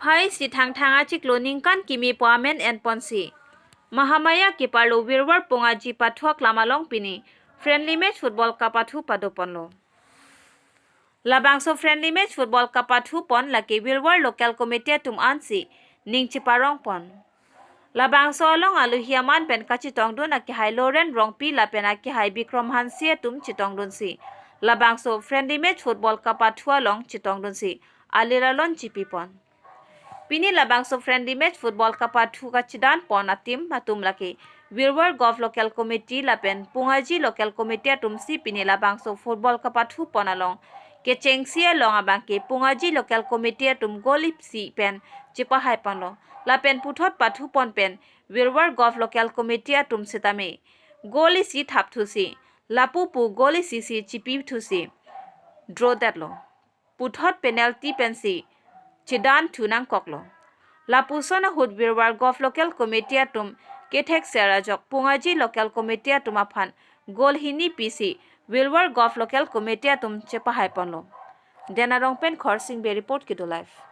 phai si thang achik loning kan kimi poamen and ponsi Mahamaya kipalo wirwar pongaji pathuak lamalong pini friendly match football kapathu padoponlo Labangso friendly match football kapathu pon laki wirwar local committee tum ansi ningchi parong pon Labangso along aluhiaman pen kachitong dun aki hai Loren Rongpi la pen aki hai Bikram Hansie tum chitong dun si Labangso friendly match football kapathu along chitong dun si aliralon chipipon Pini labangso friendly match football kapathu kachidan pon atim matum laki Wirwar Golf Local Committee lapen Pungaji Local Committee atumsi pini labangso football kapathu pon along ke chengsia long abangke Pungaji Local Committee atum golip si pen chipa hai panlo lapen puthot pathu pon pen Wirwar Golf Local Committee atum sitame goli si thap thusi lapu pu goli si chipi thusi draw datlo puthot penalty pensi Chidan tunang koklo. Lapusona hud Wirwar Golf Local Committee atum Kethek Serajok Pungaji Local Committee atum aphan gol hini PC Wirwar Golf Local Committee atum chepa haiponlo. Denarong pen khorsing be report kido live.